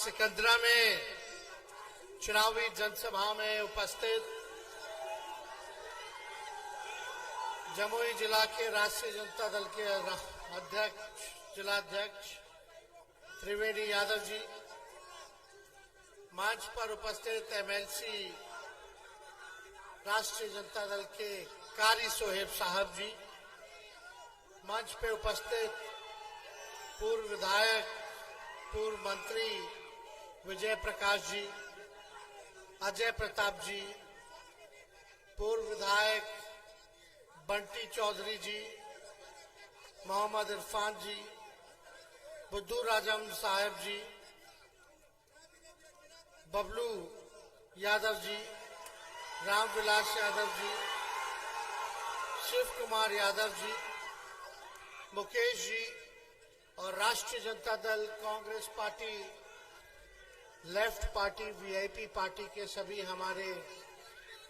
सिकंदरा में चुनावी जनसभा में उपस्थित जमुई जिला के राष्ट्रीय जनता दल के अध्यक्ष जिलाध्यक्ष त्रिवेणी यादव जी, मंच पर उपस्थित एमएलसी राष्ट्रीय जनता दल के कारी सोहेब साहब जी, मंच पे उपस्थित पूर्व विधायक पूर्व मंत्री विजय प्रकाश जी, अजय प्रताप जी, पूर्व विधायक बंटी चौधरी जी, मोहम्मद इरफान जी, बुद्धू राजम साहब जी, बबलू यादव जी, रामविलास यादव जी, शिव कुमार यादव जी, मुकेश जी और राष्ट्रीय Janata Dal Congress party left party VIP party के सभी हमारे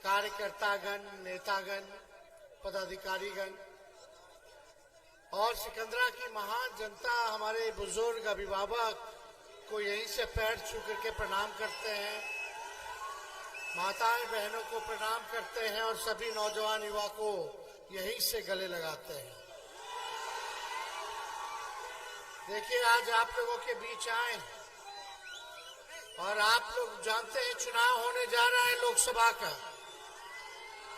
कार्यकर्तागण, नेतागण, पदाधिकारीगण और सिकंदरा की महान जनता, हमारे बुजुर्ग अभिभावक को यहीं से पैर छू करके प्रणाम करते हैं, माताएं बहनों को प्रणाम करते हैं और सभी नौजवान युवा को यहीं से गले लगाते हैं। देखिए, आज आप लोगों के बीच आए और आप लोग जानते हैं चुनाव होने जा रहा है लोकसभा का,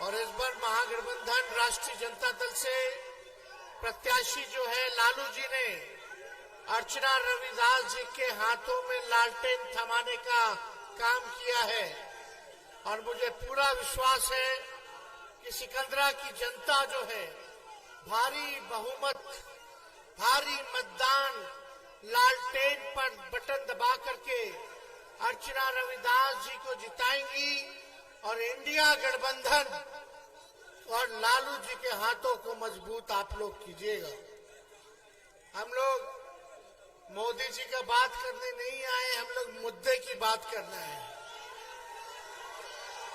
और इस बार महागठबंधन राष्ट्रीय जनता दल से प्रत्याशी जो है लालू जी ने अर्चना रविदास जी के हाथों में लालटेन थमाने का काम किया है, और मुझे पूरा विश्वास है कि सिकंदरा की जनता जो है भारी बहुमत, भारी मतदान लालटेन पर बटन दबा करके अर्चना रविदास जी को जिताएंगी और इंडिया गठबंधन और लालू जी के हाथों को मजबूत आप लोग कीजिएगा। हम लोग मोदी जी का बात करने नहीं आए, हम लोग मुद्दे की बात करना है।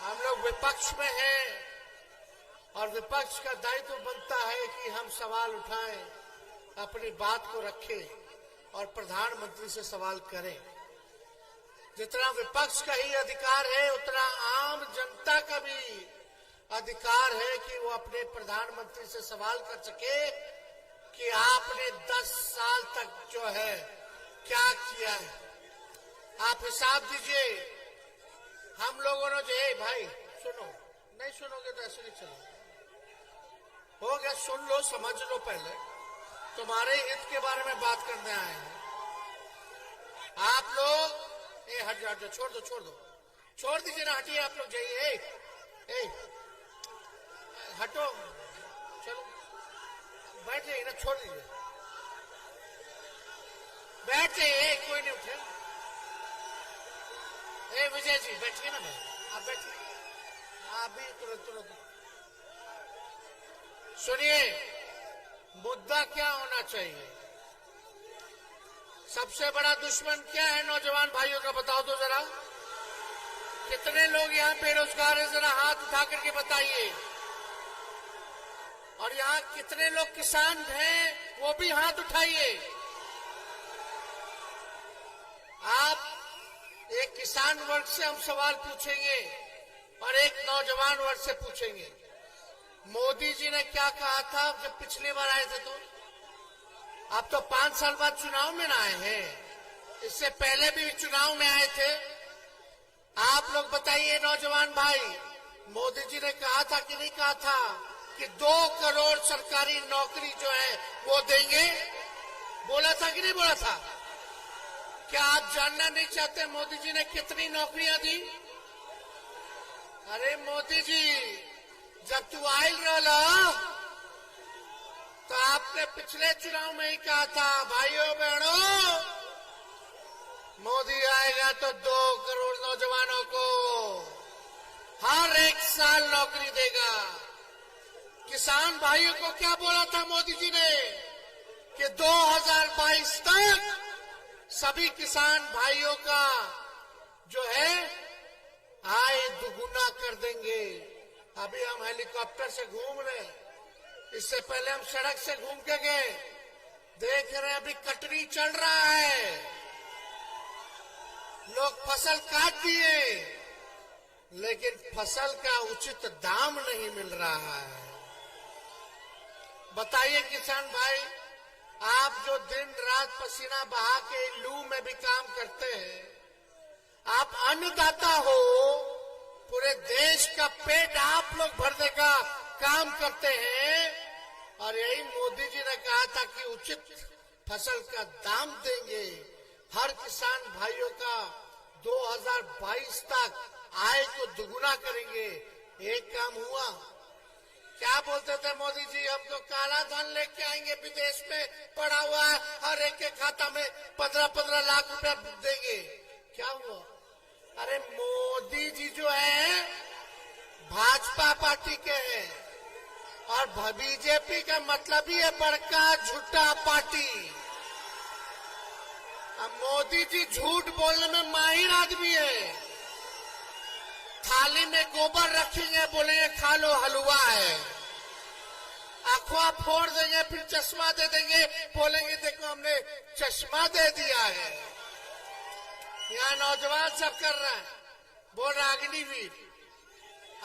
हम लोग विपक्ष में हैं और विपक्ष का दायित्व बनता है कि हम सवाल उठाएं, अपनी बात को रखें और प्रधानमंत्री से सवाल करें। जितना विपक्ष का ही अधिकार है उतना आम जनता का भी अधिकार है कि वो अपने प्रधानमंत्री से सवाल कर सके कि आपने 10 साल तक जो है क्या किया है। आप हिसाब दीजिए। हम लोगों ने जो है, भाई सुनो, नहीं सुनोगे तो ऐसे नहीं चलेगा। हो गया, सुन लो, समझ लो, पहले तुम्हारे हित के बारे में बात करने आए हैं आप लोग। हट जाओ, छोड़ दीजिए ना, हटिए आप लोग, जाइए, हटो, चलो बैठ जाइए ना, छोड़ दीजिए, बैठ जाइए, कोई नहीं उठे। विजय जी बैठिए ना, भाई आप बैठिए, आप भी तुरंत सुनिए। मुद्दा क्या होना चाहिए? सबसे बड़ा दुश्मन क्या है नौजवान भाइयों का, बताओ तो जरा। कितने लोग यहाँ बेरोजगार हैं, जरा हाथ उठा करके बताइए। और यहाँ कितने लोग किसान हैं, वो भी हाथ उठाइए। आप एक किसान वर्ग से हम सवाल पूछेंगे और एक नौजवान वर्ग से पूछेंगे। मोदी जी ने क्या कहा था जब पिछली बार आए थे? तो आप तो 5 साल बाद चुनाव में ना आए हैं, इससे पहले भी चुनाव में आए थे। आप लोग बताइए नौजवान भाई, मोदी जी ने कहा था कि नहीं कहा था कि 2 करोड़ सरकारी नौकरी जो है वो देंगे? बोला था कि नहीं बोला था? क्या आप जानना नहीं चाहते मोदी जी ने कितनी नौकरियां दी? अरे मोदी जी, जब तू आयल रहा तो आपने पिछले चुनाव में ही कहा था, भाइयों बहनों, मोदी आएगा तो 2 करोड़ नौजवानों को हर एक साल नौकरी देगा। किसान भाइयों को क्या बोला था मोदी जी ने कि 2022 तक सभी किसान भाइयों का जो है आय दुगुना कर देंगे। अभी हम हेलीकॉप्टर से घूम रहे हैं, इससे पहले हम सड़क से घूम के गए, देख रहे हैं अभी कटनी चल रहा है। लोग फसल काट दिए, लेकिन फसल का उचित दाम नहीं मिल रहा है। बताइए किसान भाई, आप जो दिन रात पसीना बहा के लू में भी काम करते हैं, आप अन्नदाता हो, पूरे देश का पेट आप लोग भरने का काम करते हैं, और यही मोदी जी ने कहा था कि उचित फसल का दाम देंगे, हर किसान भाइयों का 2022 तक आय को दुगुना करेंगे। एक काम हुआ? क्या बोलते थे मोदी जी, हमको काला धन लेके आएंगे, विदेश में पड़ा हुआ है, हर एक के खाता में 15-15 लाख रुपया देंगे। क्या हुआ? अरे मोदी जी जो है भाजपा पार्टी के हैं, और बीजेपी का मतलब ही है बड़का झूठा पार्टी। अब मोदी जी झूठ बोलने में माहिर आदमी है। थाली में गोबर रखेंगे, बोलेंगे खा लो हलवा है, अखवा फोड़ देंगे, फिर चश्मा दे देंगे, बोलेंगे देखो हमने चश्मा दे दिया है। यहाँ नौजवान सब कर रहा है, बोल रहा अग्निवीर।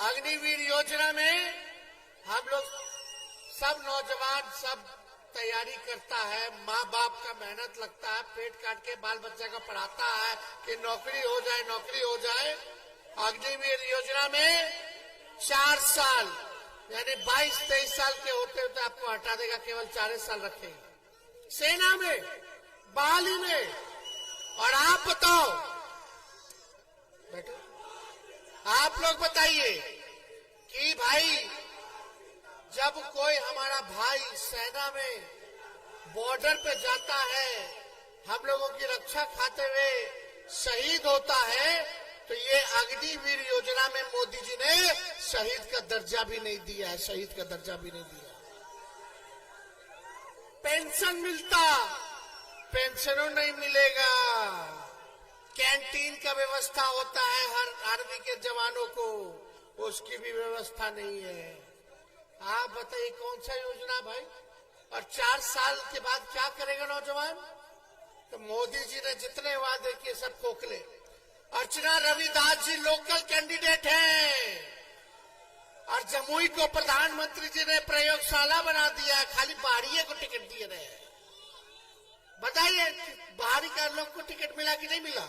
अग्निवीर योजना में हम लोग सब नौजवान सब तैयारी करता है, माँ बाप का मेहनत लगता है, पेट काट के बाल बच्चा का पढ़ाता है कि नौकरी हो जाए, नौकरी हो जाए। अग्निवीर योजना में 4 साल यानी 22-23 साल के होते होते आपको हटा देगा, केवल 4 साल रखेगा सेना में, बहाली में। और आप बताओ बेटा, आप लोग बताइए कि भाई जब कोई हमारा भाई सेना में बॉर्डर पे जाता है, हम लोगों की रक्षा खाते हुए शहीद होता है, तो ये अग्निवीर योजना में मोदी जी ने शहीद का दर्जा भी नहीं दिया है, शहीद का दर्जा भी नहीं दिया। पेंशन मिलता, पेंशनों नहीं मिलेगा। कैंटीन का व्यवस्था होता है हर आर्मी के जवानों को, उसकी भी व्यवस्था नहीं है। आप बताइए कौन सा योजना भाई? और 4 साल के बाद क्या करेगा नौजवान? तो मोदी जी ने जितने वादे किए सब खोखले। अर्चना रविदास जी लोकल कैंडिडेट हैं, और जमुई को प्रधानमंत्री जी ने प्रयोगशाला बना दिया है, खाली बाहरी को टिकट दिए रहे। बताइए बाहरी का लोग को टिकट मिला कि नहीं मिला?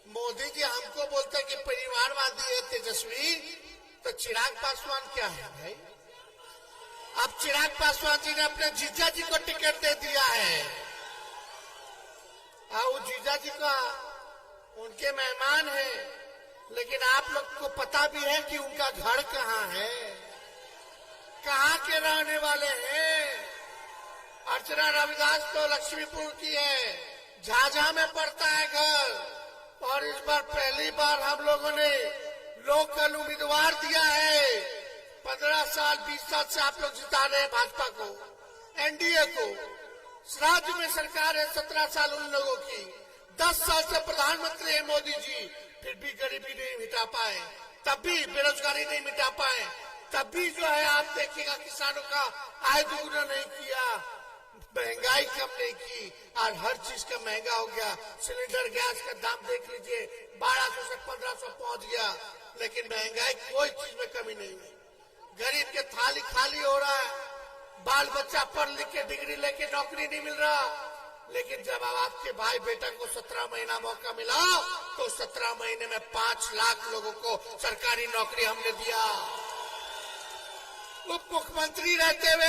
मोदी जी हमको बोलते हैं कि परिवारवादी है तेजस्वी, तो चिराग पासवान क्या है भाई? अब चिराग पासवान जी ने अपने जीजा जी को टिकट दे दिया है, और जीजा जी का उनके मेहमान है, लेकिन आप लोग को पता भी है कि उनका घर कहाँ है, कहाँ के रहने वाले हैं। अर्चना रविदास तो लक्ष्मीपुर की है, झाझा में पड़ता है घर, और इस बार पहली बार हम लोगों ने लोकल उम्मीदवार दिया है। 15 साल 20 साल से आप लोग जिता रहे हैं भाजपा को, एनडीए को। राज्य में सरकार है 17 साल उन लोगों की, 10 साल से प्रधानमंत्री है मोदी जी, फिर भी गरीबी नहीं मिटा पाए, तब भी बेरोजगारी नहीं मिटा पाए, तब भी जो है आप देखिएगा किसानों का आय दुगुना नहीं किया, महंगाई कम नहीं की, और हर चीज का महंगा हो गया। सिलेंडर गैस का दाम देख लीजिए, 1200 से 1500 पहुंच गया, लेकिन महंगाई कोई चीज में कमी नहीं है। गरीब के थाली खाली हो रहा है, बाल बच्चा पढ़ लिख के डिग्री लेके नौकरी नहीं मिल रहा। लेकिन जब आपके भाई बेटा को 17 महीना मौका मिला, तो 17 महीने में 5 लाख लोगों को सरकारी नौकरी हमने दिया। उप मुख्यमंत्री रहते हुए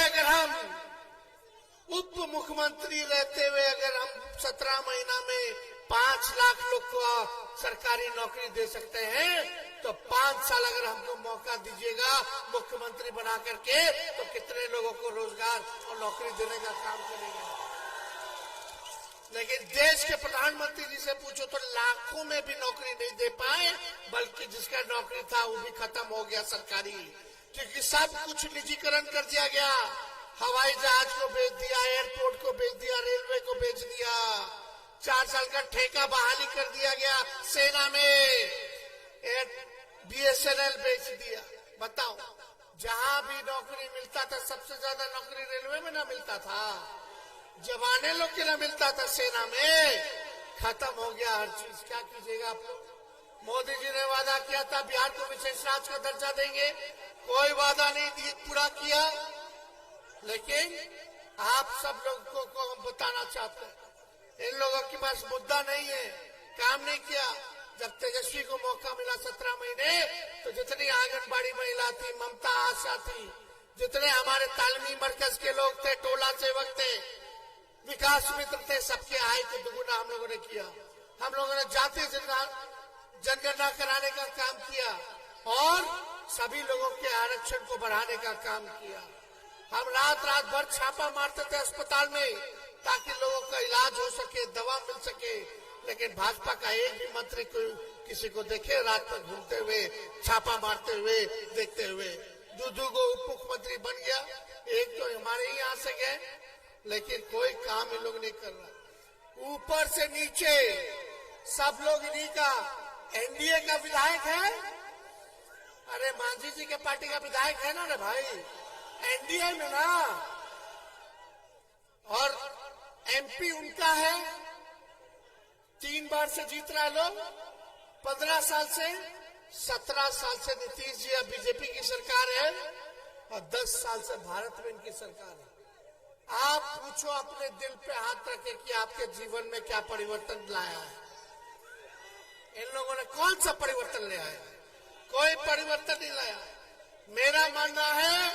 अगर हम 17 महीना में 5 लाख लोग को सरकारी नौकरी दे सकते हैं, तो 5 साल अगर हमको मौका दीजिएगा मुख्यमंत्री बना करके, तो कितने लोगों को रोजगार और नौकरी देने का काम करेंगे। लेकिन देश के प्रधानमंत्री जी से पूछो तो लाखों में भी नौकरी नहीं दे पाए, बल्कि जिसका नौकरी था वो भी खत्म हो गया सरकारी, क्योंकि सब कुछ निजीकरण कर दिया गया। हवाई जहाज को बेच दिया, एयरपोर्ट को बेच दिया, रेलवे को बेच दिया, 4 साल का ठेका बहाली कर दिया गया सेना में, BSNL बेच दिया। बताओ, जहां भी नौकरी मिलता था, सबसे ज्यादा नौकरी रेलवे में ना मिलता था, जवाने लोग के ना मिलता था सेना में, खत्म हो गया हर चीज, क्या कीजिएगा आप लोग। मोदी जी ने वादा किया था बिहार को विशेष राज्य का दर्जा देंगे, कोई वादा नहीं पूरा किया। लेकिन आप सब लोगों को हम बताना चाहते हैं, इन लोगों के पास मुद्दा नहीं है, काम नहीं किया। जब तेजस्वी को मौका मिला 17 महीने, तो जितनी आंगनबाड़ी महिला थी, ममता आशा थी, जितने हमारे तालीमी मरकज के लोग थे, टोला सेवक थे, विकास मित्र थे, सबके आय को दुगुना हम लोगों ने किया। हम लोगों ने जाति जनगणना कराने का काम किया और सभी लोगों के आरक्षण को बढ़ाने का काम किया। हम रात रात भर छापा मारते थे अस्पताल में ताकि लोगों का इलाज हो सके, दवा मिल सके। लेकिन भाजपा का एक भी मंत्री को किसी को देखे रात भर घूमते हुए, छापा मारते हुए, देखते हुए। दूधू को उप मुख्यमंत्री बन गया, एक तो हमारे ही यहाँ से गए, लेकिन कोई काम इन लोग नहीं कर रहा। ऊपर से नीचे सब लोग इन्हीं का एनडीए का विधायक है। अरे मांझी जी के पार्टी का विधायक है ना रे भाई, एनडीए में ना। और एमपी उनका है, 3 बार से जीत रहा है लोग, 15 साल से। 17 साल से नीतीश जी अब बीजेपी की सरकार है और 10 साल से भारत में इनकी सरकार है। आप पूछो अपने दिल पे हाथ रखे कि आपके जीवन में क्या परिवर्तन लाया है। इन लोगों ने कौन सा परिवर्तन ले आया? कोई परिवर्तन नहीं लाया। मेरा मानना है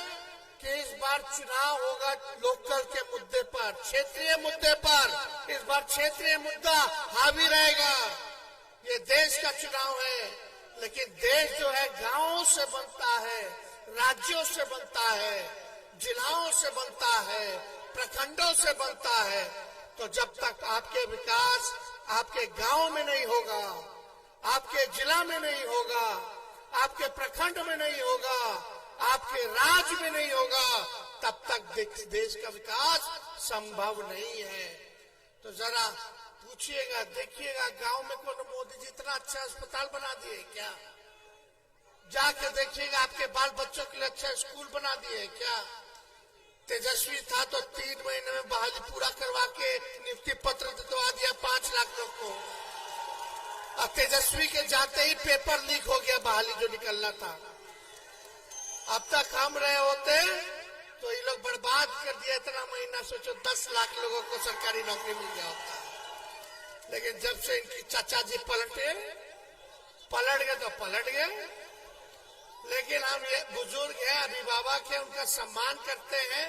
कि इस बार चुनाव होगा लोकल के मुद्दे पर, क्षेत्रीय मुद्दे पर। इस बार क्षेत्रीय मुद्दा हावी रहेगा। ये देश का चुनाव है, लेकिन देश जो है गांवों से बनता है, राज्यों से बनता है, जिलाओं से बनता है, प्रखंडों से बनता है। तो जब तक आपके विकास आपके गांव में नहीं होगा, आपके जिला में नहीं होगा, आपके प्रखंड में नहीं होगा, आपके राज्य में नहीं होगा, तब तक देश का विकास संभव नहीं है। तो जरा पूछिएगा, देखिएगा गांव में कौन मोदी जी इतना अच्छा अस्पताल बना दिए क्या? जाके देखिएगा आपके बाल बच्चों के लिए अच्छा स्कूल बना दिए क्या? तेजस्वी था तो 3 महीने में बहाली पूरा करवा के नियुक्ति पत्र दिलवा दिया 5 लाख लोग को। और तेजस्वी के जाते ही पेपर लीक हो गया, बहाली जो निकलना था। अब तक हम रहे होते तो ये लोग बर्बाद कर दिया इतना महीना। सोचो 10 लाख लोगों को सरकारी नौकरी मिल गया होता। लेकिन जब से इनकी चाचा जी पलट गए तो पलट गए। लेकिन हम ये बुजुर्ग हैं, अभिभावक हैं, उनका सम्मान करते हैं,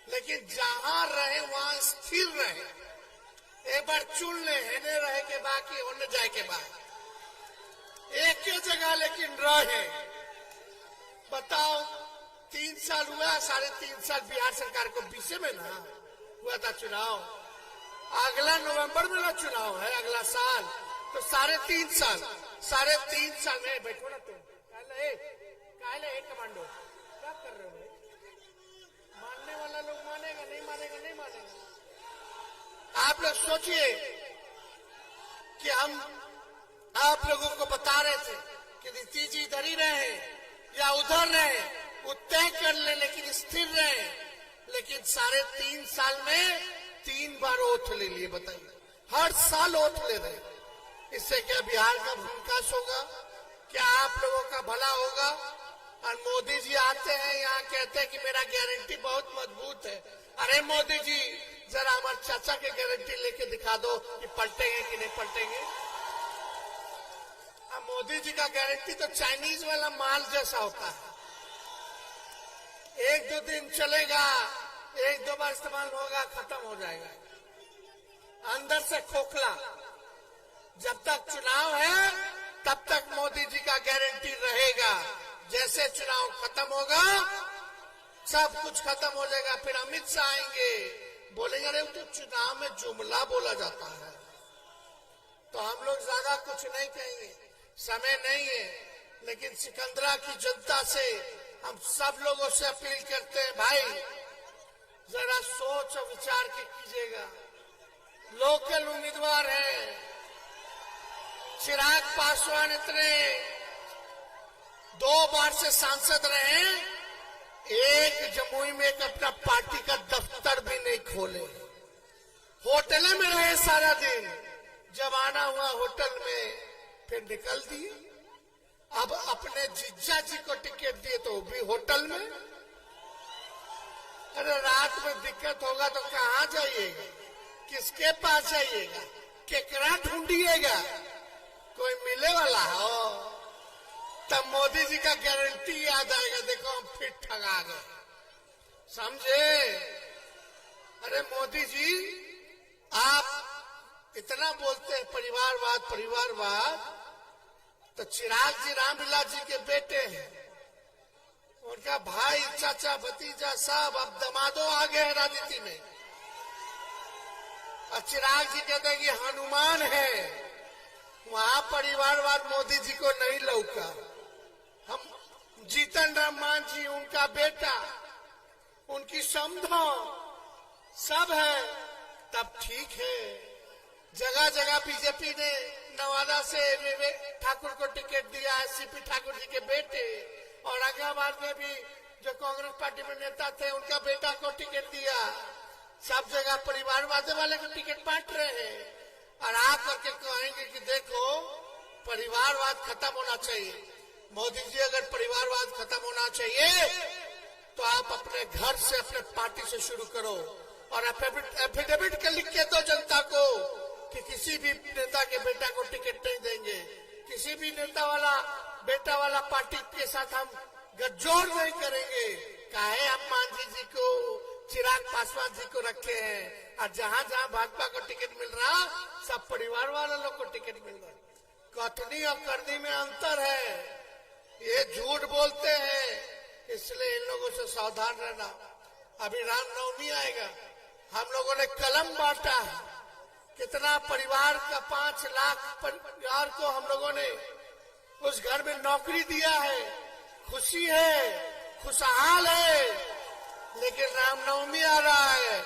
लेकिन जहां रहे वहां स्थिर रहे। एक बार चुन ले, हेने रहे के बाद कि होने जाए के बाद एक ही जगह लेकिन रहे। बताओ 3 साल हुआ, 3.5 साल बिहार सरकार को 20 में ना हुआ था चुनाव। अगला नवंबर में ना चुनाव है, अगला साल। तो 3.5 साल, 3.5 साल में बैठो ना तुम। काले कमांडो क्या कर रहे हो भाई? मानने वाला लोग मानेगा, नहीं मानेगा नहीं मानेगा। आप लोग सोचिए कि हम आप लोगों को बता रहे थे कि नीतीश जी इधर ही रहे या उधर रहे, वो तय कर ले, लेकिन स्थिर रहे। लेकिन 3.5 साल में 3 बार ओथ ले लिए। बताइए, हर साल ओथ ले रहे। इससे क्या बिहार का विकास होगा? क्या आप लोगों का भला होगा? और मोदी जी आते हैं यहाँ, कहते हैं कि मेरा गारंटी बहुत मजबूत है। अरे मोदी जी, जरा हमारे चाचा के गारंटी लेके दिखा दो कि पलटेंगे कि नहीं पलटेंगे। अब मोदी जी का गारंटी तो चाइनीज वाला माल जैसा होता है, 1-2 दिन चलेगा, 1-2 बार इस्तेमाल होगा, खत्म हो जाएगा। अंदर से खोखला। जब तक चुनाव है तब तक मोदी जी का गारंटी रहेगा। जैसे चुनाव खत्म होगा सब कुछ खत्म हो जाएगा। फिर अमित शाह आएंगे, बोलेंगे अरे तो चुनाव में जुमला बोला जाता है। तो हम लोग ज्यादा कुछ नहीं कहेंगे, समय नहीं है। लेकिन सिकंदरा की जनता से हम सब लोगों से अपील करते हैं, भाई जरा सोच और विचार के कीजिएगा। लोकल उम्मीदवार हैं, चिराग पासवान इतने 2 बार से सांसद रहे, एक जमुई में एक अपना पार्टी का दफ्तर भी नहीं खोले, होटल में रहे सारा दिन, जब आना हुआ होटल में फिर निकल दिए। अब अपने जीजा जी को टिकट दिए तो वो भी होटल में। अरे रात में दिक्कत होगा तो कहाँ जाइएगा, किसके पास जाइएगा, केकरा ढूंढिएगा, कोई मिले वाला हो? तब मोदी जी का गारंटी याद आएगा, देखो हम फिर ठगा गए, समझे? अरे मोदी जी आप इतना बोलते हैं परिवारवाद परिवारवाद, तो चिराग जी रामलीला जी के बेटे हैं, उनका भाई चाचा भतीजा सब अब दमादो आ गए हैं राजनीति में। और चिराग जी कहते हैं कि हनुमान है, वहां परिवारवाद मोदी जी को नहीं लौका। हम जीतन राम मांझी उनका बेटा, उनकी समधो सब है, तब ठीक है। जगह जगह बीजेपी ने नवादा से ठाकुर को टिकट दिया है, सीपी ठाकुर जी के बेटे, और औरंगाबाद में भी जो कांग्रेस पार्टी में नेता थे उनका बेटा को टिकट दिया। सब जगह परिवारवाद वाले को टिकट बांट रहे हैं और आ करके कहेंगे कि देखो परिवारवाद खत्म होना चाहिए। मोदी जी अगर परिवारवाद खत्म होना चाहिए तो आप अपने घर से अपने पार्टी से शुरू करो और एफिडेविट के लिख के दो जनता को कि किसी भी नेता के बेटा को टिकट नहीं देंगे, किसी भी नेता वाला बेटा वाला पार्टी के साथ हम गठजोड़ नहीं करेंगे। काहे हम मांझी जी को चिराग पासवान जी को रखे हैं और जहां जहां भाजपा को टिकट मिल रहा सब परिवार वाले लोग को टिकट मिल रहा। कथनी और करनी में अंतर है, ये झूठ बोलते हैं, इसलिए इन लोगों से सावधान रहना। अभी रामनवमी आएगा, हम लोगों ने कलम बांटा है, कितना परिवार का 5 लाख परिवार को हम लोगों ने उस घर में नौकरी दिया है, खुशी है, खुशहाल है। लेकिन रामनवमी आ रहा है,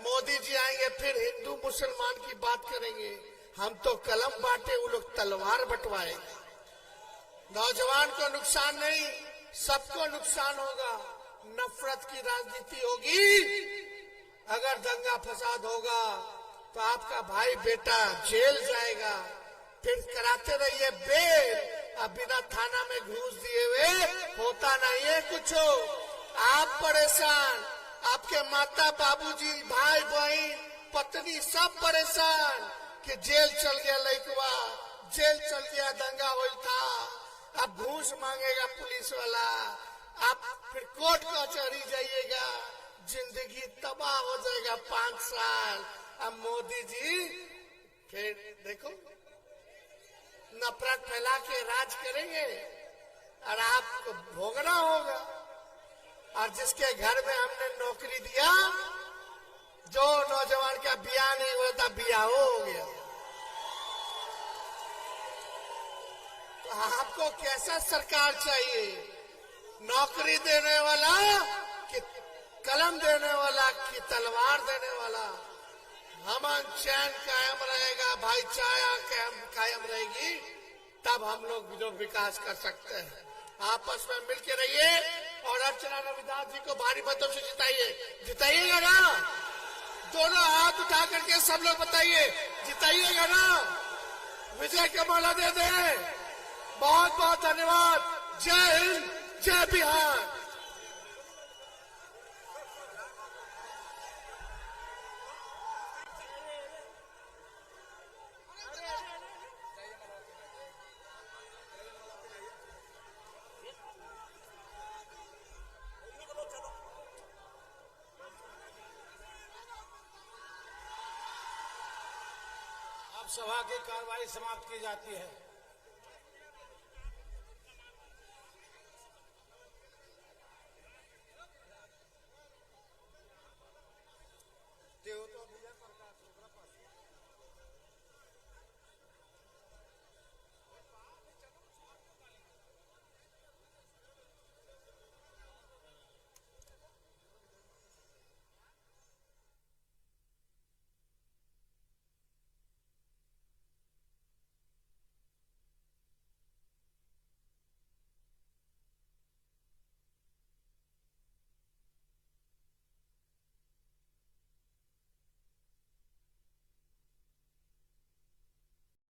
मोदी जी आएंगे फिर हिंदू मुसलमान की बात करेंगे। हम तो कलम बांटे, वो लोग तलवार बंटवाएंगे। नौजवान को नुकसान नहीं, सबको नुकसान होगा। नफरत की राजनीति होगी, अगर दंगा फसाद होगा तो आपका भाई बेटा जेल जाएगा, फिर कराते रहिए बेल, अब बिना थाना में घूस दिए हुए होता नहीं है कुछ। आप परेशान, आपके माता बाबूजी भाई बहन पत्नी सब परेशान कि जेल चल गया लड़कवा, जेल चल गया, दंगा हुई था, अब घूस मांगेगा पुलिस वाला, आप फिर कोर्ट कचहरी जाइएगा, जिंदगी तबाह हो जाएगा 5 साल। अब मोदी जी फिर देखो नफरत फैला के राज करेंगे और आपको भोगना होगा। और जिसके घर में हमने नौकरी दिया, जो नौजवान का ब्याह नहीं हुआ था ब्याह हो गया, तो आपको कैसा सरकार चाहिए? नौकरी देने वाला कि कलम देने वाला कि तलवार देने वाला? अमन चैन कायम रहेगा, भाईचारा कायम रहेगी, तब हम लोग जो विकास कर सकते हैं। आपस में मिलकर रहिए और अर्चना रविदास जी को भारी मतों से जिताइए। जिताइएगा ना? दोनों हाथ उठा करके सब लोग बताइए, जिताइएगा ना? विजय का माला दे दे। बहुत बहुत धन्यवाद। जय हिंद, जय बिहार। सभा की कार्रवाई समाप्त की जाती है।